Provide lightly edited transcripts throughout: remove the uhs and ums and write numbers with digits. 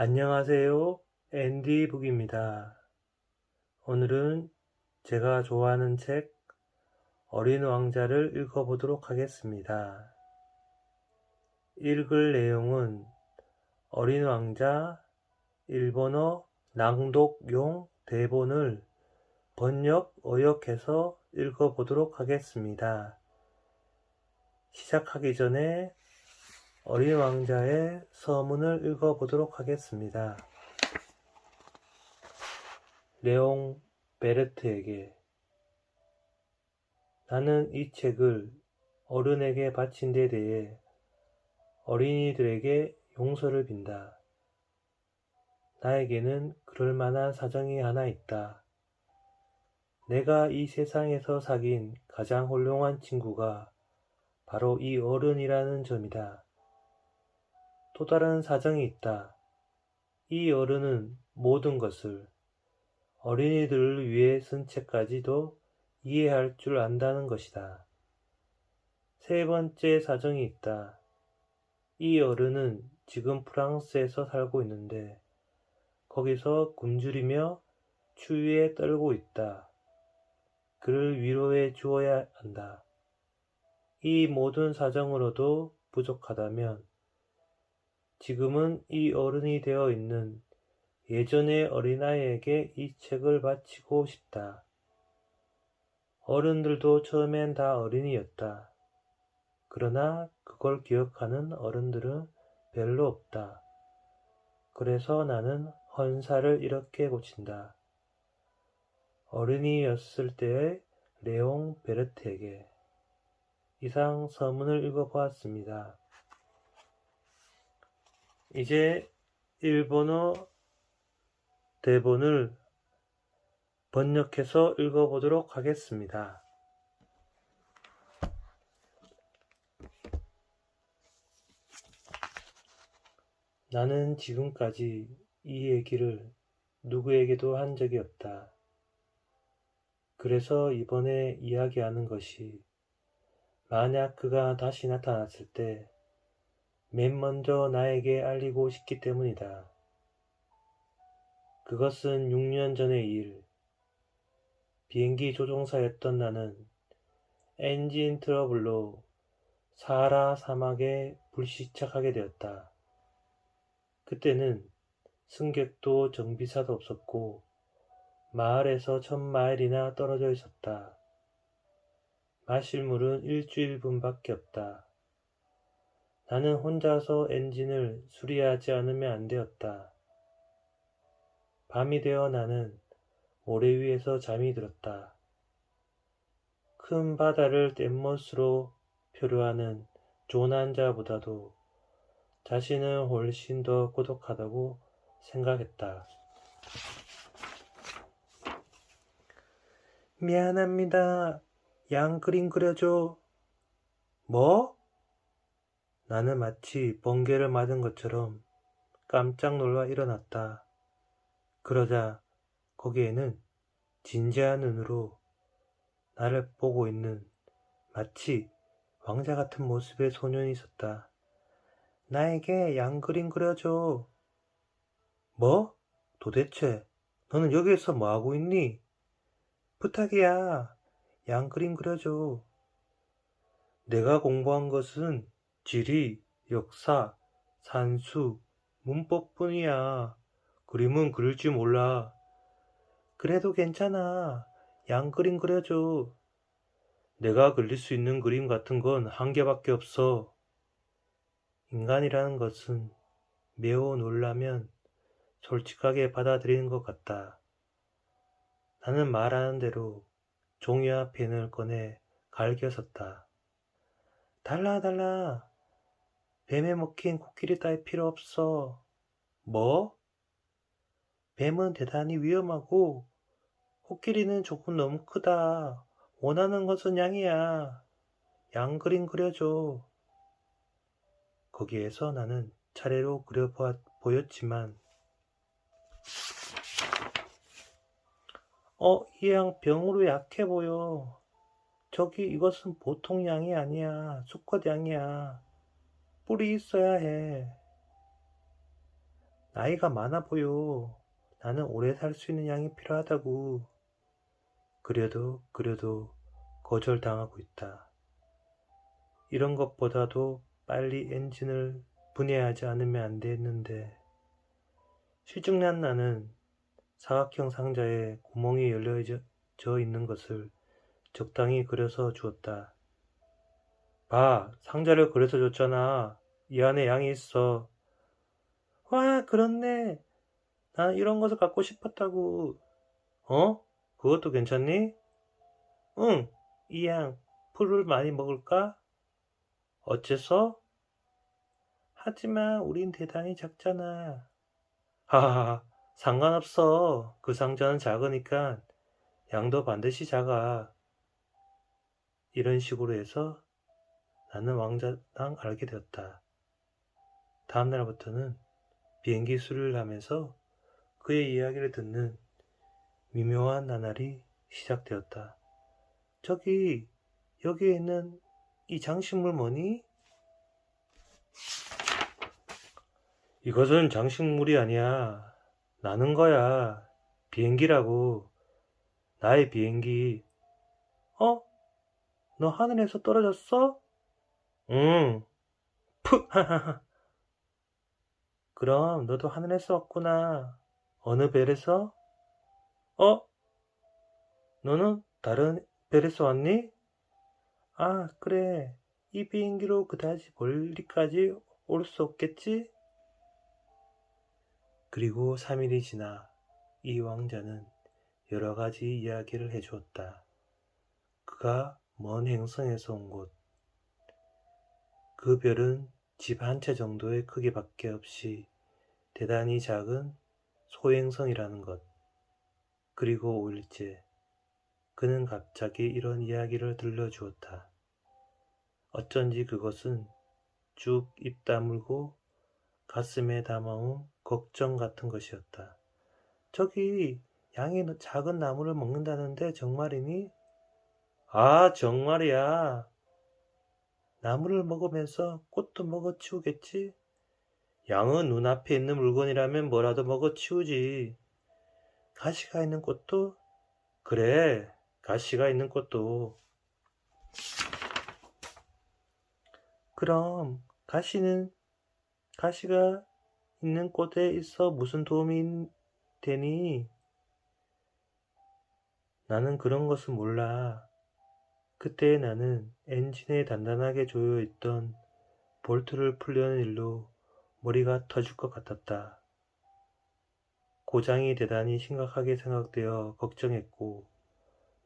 안녕하세요. 앤디북입니다. 오늘은 제가 좋아하는 책 어린 왕자를 읽어보도록 하겠습니다. 읽을 내용은 어린 왕자 일본어 낭독용 대본을 번역, 어역해서 읽어보도록 하겠습니다. 시작하기 전에 어린 왕자의 서문을 읽어보도록 하겠습니다. 레옹 베르트에게. 나는 이 책을 어른에게 바친 데 대해 어린이들에게 용서를 빈다. 나에게는 그럴 만한 사정이 하나 있다. 내가 이 세상에서 사귄 가장 훌륭한 친구가 바로 이 어른이라는 점이다. 또 다른 사정이 있다. 이 어른은 모든 것을 어린이들을 위해 쓴 책까지도 이해할 줄 안다는 것이다. 세 번째 사정이 있다. 이 어른은 지금 프랑스에서 살고 있는데 거기서 굶주리며 추위에 떨고 있다. 그를 위로해 주어야 한다. 이 모든 사정으로도 부족하다면 지금은 이 어른이 되어 있는 예전의 어린아이에게 이 책을 바치고 싶다. 어른들도 처음엔 다 어린이였다. 그러나 그걸 기억하는 어른들은 별로 없다. 그래서 나는 헌사를 이렇게 고친다. 어린이였을 때의 레옹 베르트에게. 이상 서문을 읽어보았습니다. 이제 일본어 대본을 번역해서 읽어보도록 하겠습니다. 나는 지금까지 이 얘기를 누구에게도 한 적이 없다. 그래서 이번에 이야기하는 것이 만약 그가 다시 나타났을 때 맨 먼저 나에게 알리고 싶기 때문이다. 그것은 6년 전의 일. 비행기 조종사였던 나는 엔진 트러블로 사하라 사막에 불시착하게 되었다. 그때는 승객도 정비사도 없었고 마을에서 1000마일이나 떨어져 있었다. 마실 물은 일주일분밖에 없다. 나는 혼자서 엔진을 수리하지 않으면 안 되었다. 밤이 되어 나는 모래 위에서 잠이 들었다. 큰 바다를 뗏못으로 표류하는 조난자보다도 자신은 훨씬 더 고독하다고 생각했다. 미안합니다. 양 그림 그려줘. 뭐? 나는 마치 번개를 맞은 것처럼 깜짝 놀라 일어났다. 그러자 거기에는 진지한 눈으로 나를 보고 있는 마치 왕자 같은 모습의 소년이 있었다. 나에게 양 그림 그려줘. 뭐? 도대체 너는 여기에서 뭐하고 있니? 부탁이야. 양 그림 그려줘. 내가 공부한 것은 지리, 역사, 산수, 문법뿐이야. 그림은 그릴 줄 몰라. 그래도 괜찮아. 양 그림 그려줘. 내가 그릴 수 있는 그림 같은 건 한 개밖에 없어. 인간이라는 것은 매우 놀라면 솔직하게 받아들이는 것 같다. 나는 말하는 대로 종이와 펜을 꺼내 갈겨 썼다. 달라. 뱀에 먹힌 코끼리 따위 필요 없어. 뭐? 뱀은 대단히 위험하고 코끼리는 조금 너무 크다. 원하는 것은 양이야. 양 그림 그려줘. 거기에서 나는 차례로 보였지만 이 양 병으로 약해 보여. 저기 이것은 보통 양이 아니야. 수컷 양이야. 뿔이 있어야 해. 나이가 많아 보여. 나는 오래 살 수 있는 양이 필요하다고. 그래도 거절당하고 있다. 이런 것보다도 빨리 엔진을 분해하지 않으면 안 됐는데. 실증난 나는 사각형 상자에 구멍이 열려져 있는 것을 적당히 그려서 주었다. 봐, 상자를 그려서 줬잖아. 이 안에 양이 있어. 와, 그렇네. 난 이런 것을 갖고 싶었다고. 어? 그것도 괜찮니? 응, 이 양, 풀을 많이 먹을까? 어째서? 하지만 우린 대단히 작잖아. 하하하, 상관없어. 그 상자는 작으니까 양도 반드시 작아. 이런 식으로 해서 나는 왕자랑 알게 되었다. 다음 날부터는 비행기 수리를 하면서 그의 이야기를 듣는 미묘한 나날이 시작되었다. 저기, 여기에 있는 이 장식물 뭐니? 이것은 장식물이 아니야. 나는 거야. 비행기라고. 나의 비행기. 어? 너 하늘에서 떨어졌어? 응. 푸! 그럼 너도 하늘에서 왔구나. 어느 벨에서? 어? 너는 다른 벨에서 왔니? 아, 그래. 이 비행기로 그다지 멀리까지 올 수 없겠지? 그리고 3일이 지나 이 왕자는 여러 가지 이야기를 해주었다. 그가 먼 행성에서 온 곳, 그 별은 집 한 채 정도의 크기밖에 없이 대단히 작은 소행성이라는 것. 그리고 5일째, 그는 갑자기 이런 이야기를 들려주었다. 어쩐지 그것은 쭉 입 다물고 가슴에 담아온 걱정 같은 것이었다. 저기 양이 작은 나무를 먹는다는데 정말이니? 아, 정말이야. 나무를 먹으면서 꽃도 먹어치우겠지? 양은 눈앞에 있는 물건이라면 뭐라도 먹어치우지. 가시가 있는 꽃도? 그래, 가시가 있는 꽃도. 그럼 가시가 있는 꽃에 있어 무슨 도움이 되니? 나는 그런 것은 몰라. 그때 나는 엔진에 단단하게 조여있던 볼트를 풀려는 일로 머리가 터질 것 같았다. 고장이 대단히 심각하게 생각되어 걱정했고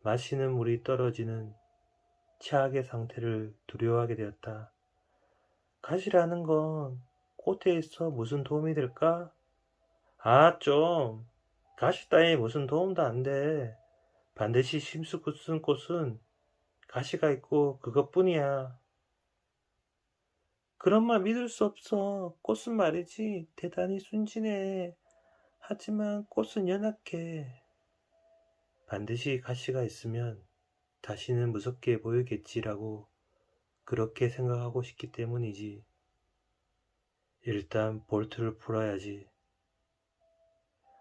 마시는 물이 떨어지는 최악의 상태를 두려워하게 되었다. 가시라는 건 꽃에 있어 무슨 도움이 될까? 아, 좀. 가시 따위 무슨 도움도 안 돼. 반드시 심수궂은 꽃은 가시가 있고 그것뿐이야. 그런 말 믿을 수 없어. 꽃은 말이지 대단히 순진해. 하지만 꽃은 연약해. 반드시 가시가 있으면 다시는 무섭게 보이겠지라고 그렇게 생각하고 싶기 때문이지. 일단 볼트를 풀어야지.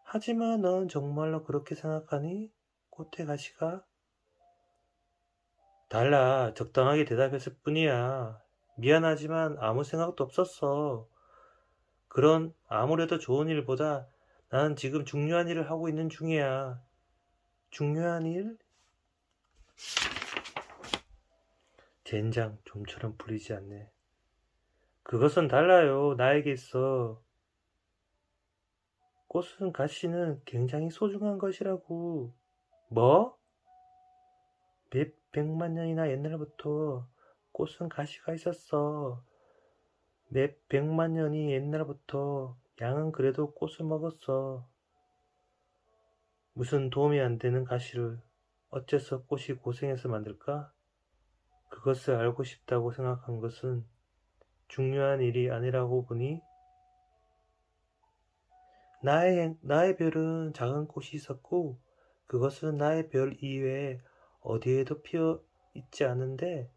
하지만 넌 정말로 그렇게 생각하니? 꽃의 가시가? 달라. 적당하게 대답했을 뿐이야. 미안하지만 아무 생각도 없었어. 그런 아무래도 좋은 일보다 나는 지금 중요한 일을 하고 있는 중이야. 중요한 일? 젠장, 좀처럼 풀리지 않네. 그것은 달라요. 나에게 있어. 꽃은 가시는 굉장히 소중한 것이라고. 뭐? 몇 백만 년이나 옛날부터 꽃은 가시가 있었어. 몇 백만 년이 옛날부터 양은 그래도 꽃을 먹었어. 무슨 도움이 안 되는 가시를 어째서 꽃이 고생해서 만들까? 그것을 알고 싶다고 생각한 것은 중요한 일이 아니라고 보니 나의 별은 작은 꽃이 있었고 그것은 나의 별 이외에 어디에도 피어 있지 않은데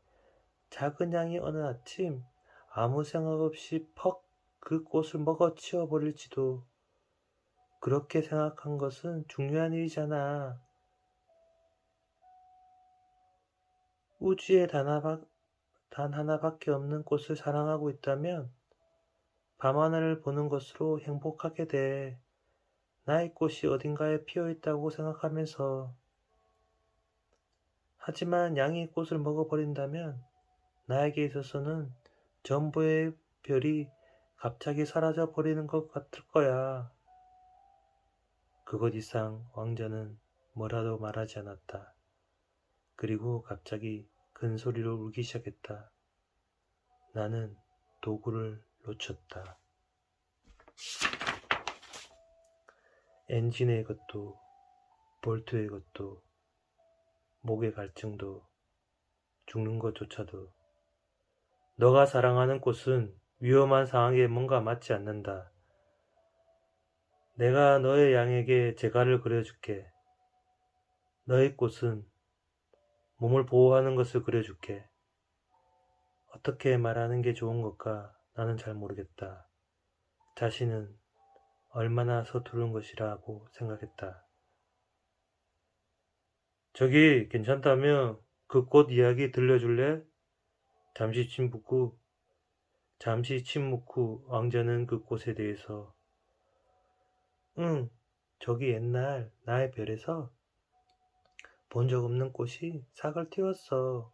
작은 양이 어느 아침 아무 생각 없이 퍽 그 꽃을 먹어 치워버릴지도. 그렇게 생각한 것은 중요한 일이잖아. 우주에 단 하나밖에 없는 꽃을 사랑하고 있다면 밤하늘을 보는 것으로 행복하게 돼. 나의 꽃이 어딘가에 피어 있다고 생각하면서. 하지만 양이 꽃을 먹어버린다면 나에게 있어서는 전부의 별이 갑자기 사라져 버리는 것 같을 거야. 그것 이상 왕자는 뭐라도 말하지 않았다. 그리고 갑자기 큰 소리로 울기 시작했다. 나는 도구를 놓쳤다. 엔진의 것도, 볼트의 것도, 목의 갈증도, 죽는 것조차도. 너가 사랑하는 꽃은 위험한 상황에 뭔가 맞지 않는다. 내가 너의 양에게 재갈을 그려줄게. 너의 꽃은 몸을 보호하는 것을 그려줄게. 어떻게 말하는 게 좋은 걸까? 나는 잘 모르겠다. 자신은 얼마나 서투른 것이라고 생각했다. 저기 괜찮다면 그 꽃 이야기 들려줄래? 잠시 침묵 후 왕자는 그 꽃에 대해서 응, 저기 옛날 나의 별에서 본 적 없는 꽃이 싹을 틔웠어.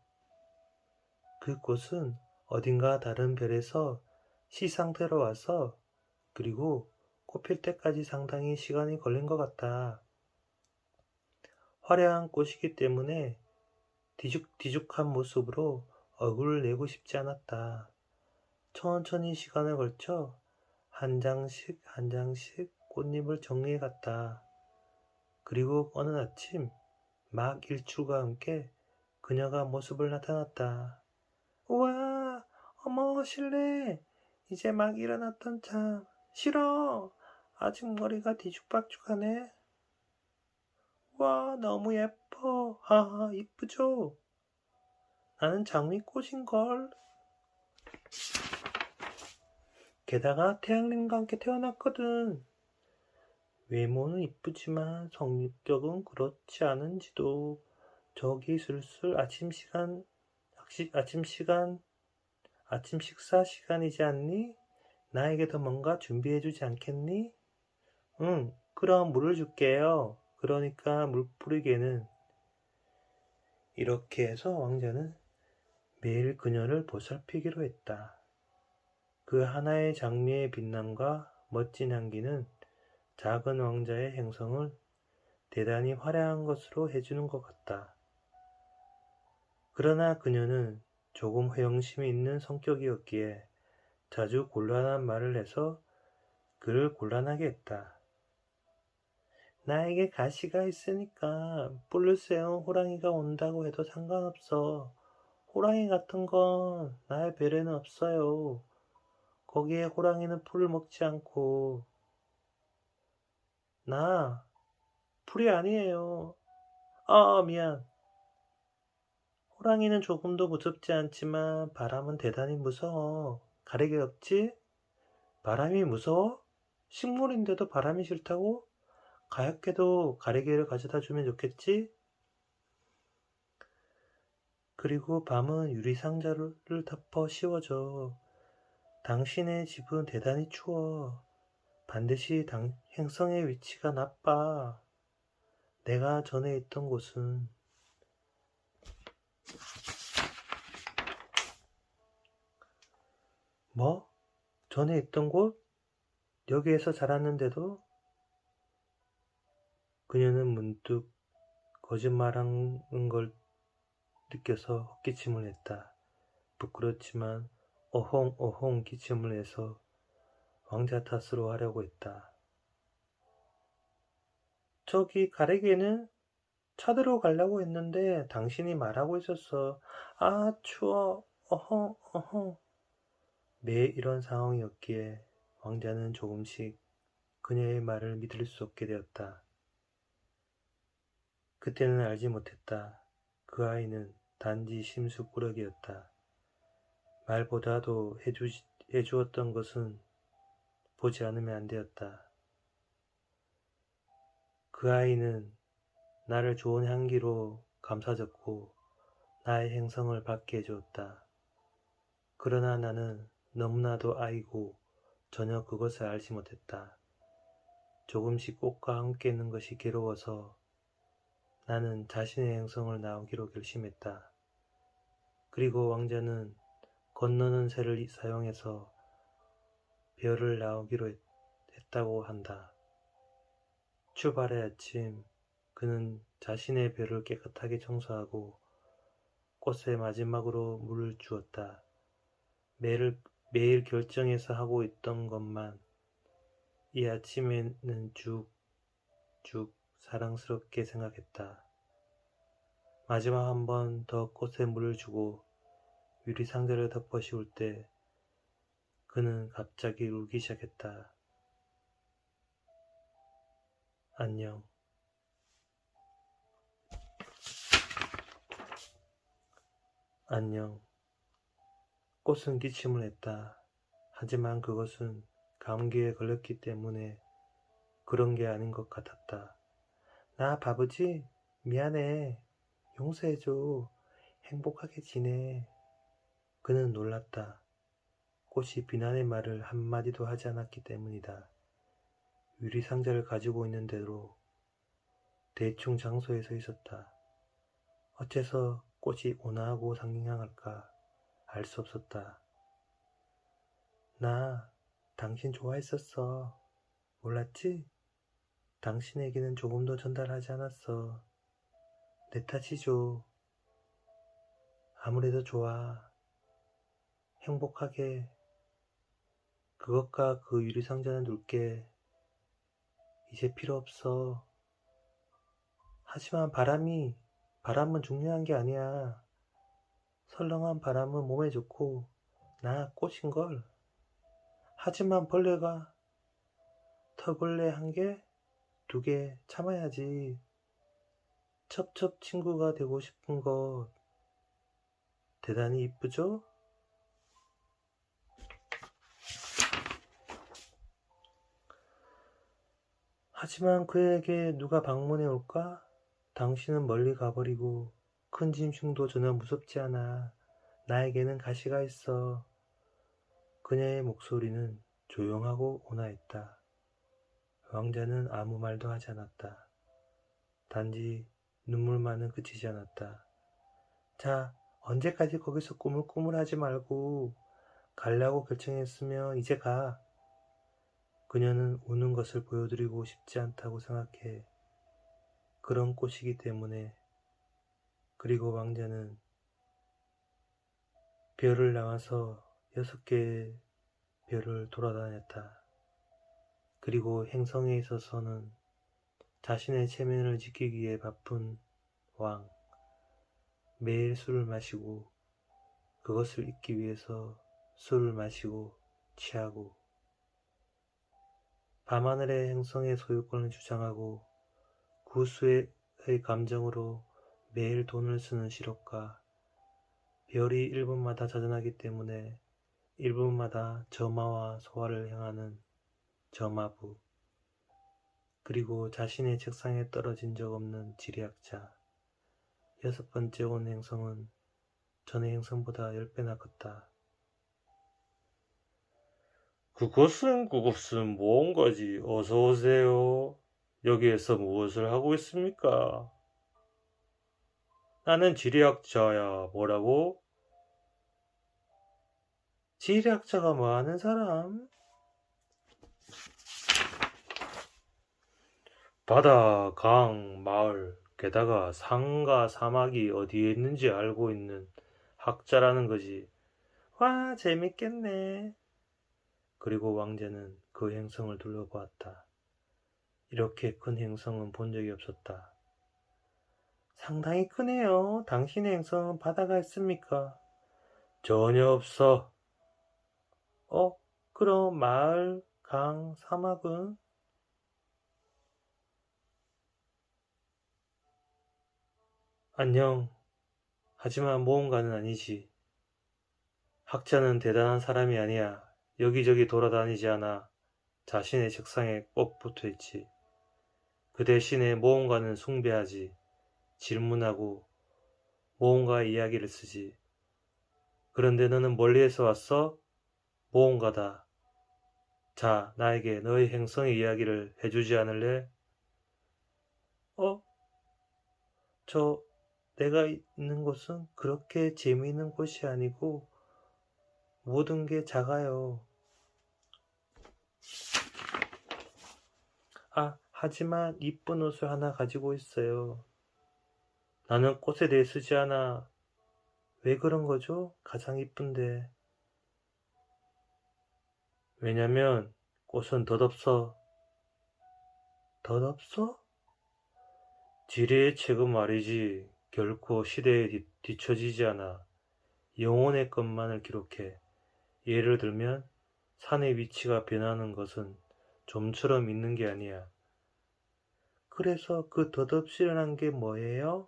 그 꽃은 어딘가 다른 별에서 씨 상태로 와서 그리고 꽃필 때까지 상당히 시간이 걸린 것 같다. 화려한 꽃이기 때문에 뒤죽한 모습으로 얼굴을 내고 싶지 않았다. 천천히 시간을 걸쳐 한 장씩 한 장씩 꽃잎을 정리해 갔다. 그리고 어느 아침 막 일출과 함께 그녀가 모습을 나타났다. 우와, 어머, 실례. 이제 막 일어났던 참. 싫어. 아직 머리가 뒤죽박죽하네. 와, 너무 예뻐. 하하, 이쁘죠? 나는 장미꽃인걸. 게다가 태양님과 함께 태어났거든. 외모는 이쁘지만 성격은 그렇지 않은지도. 저기 슬슬 아침 식사 시간이지 않니? 나에게도 뭔가 준비해주지 않겠니? 응, 그럼 물을 줄게요. 그러니까 물 뿌리개는. 이렇게 해서 왕자는 매일 그녀를 보살피기로 했다. 그 하나의 장미의 빛남과 멋진 향기는 작은 왕자의 행성을 대단히 화려한 것으로 해주는 것 같다. 그러나 그녀는 조금 허영심이 있는 성격이었기에 자주 곤란한 말을 해서 그를 곤란하게 했다. 나에게 가시가 있으니까 뿔을 세운 호랑이가 온다고 해도 상관없어. 호랑이 같은 건 나의 별에는 없어요. 거기에 호랑이는 풀을 먹지 않고. 나 풀이 아니에요. 미안. 호랑이는 조금도 무섭지 않지만 바람은 대단히 무서워. 가래개 없지? 바람이 무서워? 식물인데도 바람이 싫다고? 가엾게도 가래개를 가져다 주면 좋겠지? 그리고 밤은 유리상자를 덮어 씌워줘. 당신의 집은 대단히 추워. 반드시 행성의 위치가 나빠. 내가 전에 있던 곳은. 뭐? 전에 있던 곳? 여기에서 자랐는데도? 그녀는 문득 거짓말한 걸 느껴서 헛기침을 했다. 부끄럽지만 어홍어홍 기침을 해서 왕자 탓으로 하려고 했다. 저기 가래개는 찾으러 가려고 했는데 당신이 말하고 있었어. 아, 추워. 어허, 어허. 매일 이런 상황이었기에 왕자는 조금씩 그녀의 말을 믿을 수 없게 되었다. 그때는 알지 못했다. 그 아이는 단지 심수꾸러기였다. 말보다도 해주었던 것은 보지 않으면 안 되었다. 그 아이는 나를 좋은 향기로 감싸줬고 나의 행성을 밝게 해주었다. 그러나 나는 너무나도 아이고 전혀 그것을 알지 못했다. 조금씩 꽃과 함께 있는 것이 괴로워서 나는 자신의 행성을 나오기로 결심했다. 그리고 왕자는 건너는 새를 사용해서 별을 나오기로 했다고 한다. 출발의 아침, 그는 자신의 별을 깨끗하게 청소하고 꽃에 마지막으로 물을 주었다. 매일 결정해서 하고 있던 것만 이 아침에는 쭉 사랑스럽게 생각했다. 마지막 한 번 더 꽃에 물을 주고 유리상자를 덮어 씌울 때 그는 갑자기 울기 시작했다. 안녕. 안녕. 꽃은 기침을 했다. 하지만 그것은 감기에 걸렸기 때문에 그런 게 아닌 것 같았다. 나 바보지? 미안해. 용서해줘. 행복하게 지내. 그는 놀랐다. 꽃이 비난의 말을 한마디도 하지 않았기 때문이다. 유리상자를 가지고 있는 대로 대충 장소에 서 있었다. 어째서 꽃이 온화하고 상냥할까 알 수 없었다. 나 당신 좋아했었어. 몰랐지? 당신에게는 조금도 전달하지 않았어. 내 탓이죠. 아무래도 좋아. 행복하게. 그것과 그 유리상자는 둘게. 이제 필요 없어. 하지만 바람은 중요한 게 아니야. 설렁한 바람은 몸에 좋고 나 꽃인걸. 하지만 털벌레 한 개, 두 개 참아야지. 첩첩 친구가 되고 싶은 것 대단히 이쁘죠? 하지만 그에게 누가 방문해 올까? 당신은 멀리 가버리고 큰 짐승도 전혀 무섭지 않아. 나에게는 가시가 있어. 그녀의 목소리는 조용하고 온화했다. 왕자는 아무 말도 하지 않았다. 단지 눈물만은 그치지 않았다. 자, 언제까지 거기서 꾸물꾸물하지 말고 가려고 결정했으면 이제 가. 그녀는 우는 것을 보여드리고 싶지 않다고 생각해. 그런 꽃이기 때문에. 그리고 왕자는 별을 나와서 6개의 별을 돌아다녔다. 그리고 행성에 있어서는 자신의 체면을 지키기에 바쁜 왕. 매일 술을 마시고 그것을 잊기 위해서 술을 마시고 취하고 밤하늘의 행성의 소유권을 주장하고 구수의 감정으로 매일 돈을 쓰는 실업가. 별이 1분마다 자전하기 때문에 1분마다 점화와 소화를 향하는 점화부. 그리고 자신의 책상에 떨어진 적 없는 지리학자. 6번째 온 행성은 전의 행성보다 10배나 컸다. 그것은 뭔가지. 어서 오세요. 여기에서 무엇을 하고 있습니까? 나는 지리학자야. 뭐라고? 지리학자가 뭐 하는 사람? 바다, 강, 마을, 게다가 산과 사막이 어디에 있는지 알고 있는 학자라는 거지. 와, 재밌겠네. 그리고 왕자는 그 행성을 둘러보았다. 이렇게 큰 행성은 본 적이 없었다. 상당히 크네요. 당신의 행성은 바다가 있습니까? 전혀 없어. 그럼 마을, 강, 사막은? 안녕. 하지만 모험가는 아니지. 학자는 대단한 사람이 아니야. 여기저기 돌아다니지 않아. 자신의 책상에 꼭 붙어있지. 그 대신에 모험가는 숭배하지. 질문하고 모험가의 이야기를 쓰지. 그런데 너는 멀리에서 왔어? 모험가다. 자, 나에게 너의 행성의 이야기를 해주지 않을래? 어? 저, 내가 있는 곳은 그렇게 재미있는 곳이 아니고 모든 게 작아요. 아, 하지만 이쁜 옷을 하나 가지고 있어요. 나는 꽃에 대해 쓰지 않아. 왜 그런 거죠? 가장 이쁜데. 왜냐면 꽃은 덧없어. 덧없어? 지뢰의 책은 말이지. 결코 시대에 뒤처지지 않아. 영혼의 것만을 기록해. 예를 들면 산의 위치가 변하는 것은 좀처럼 있는 게 아니야. 그래서 그 덧없이라는 게 뭐예요?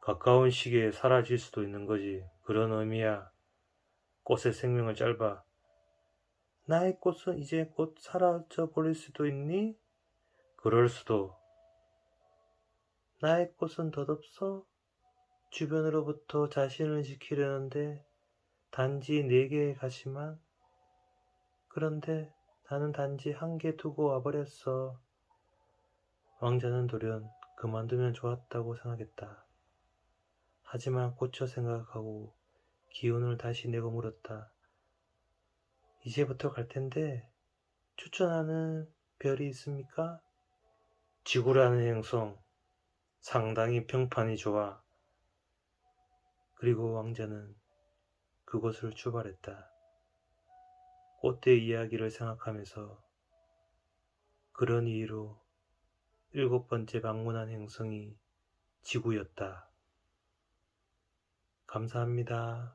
가까운 시기에 사라질 수도 있는 거지. 그런 의미야. 꽃의 생명은 짧아. 나의 꽃은 이제 곧 사라져 버릴 수도 있니? 그럴 수도. 나의 꽃은 덧없어? 주변으로부터 자신을 지키려는데 단지 4개의 가시만? 그런데 나는 단지 1개 두고 와버렸어. 왕자는 돌연 그만두면 좋았다고 생각했다. 하지만 고쳐 생각하고 기운을 다시 내고 물었다. 이제부터 갈 텐데 추천하는 별이 있습니까? 지구라는 행성 상당히 평판이 좋아. 그리고 왕자는 그곳을 출발했다. 꽃의 이야기를 생각하면서 그런 이유로 7번째 방문한 행성이 지구였다. 감사합니다.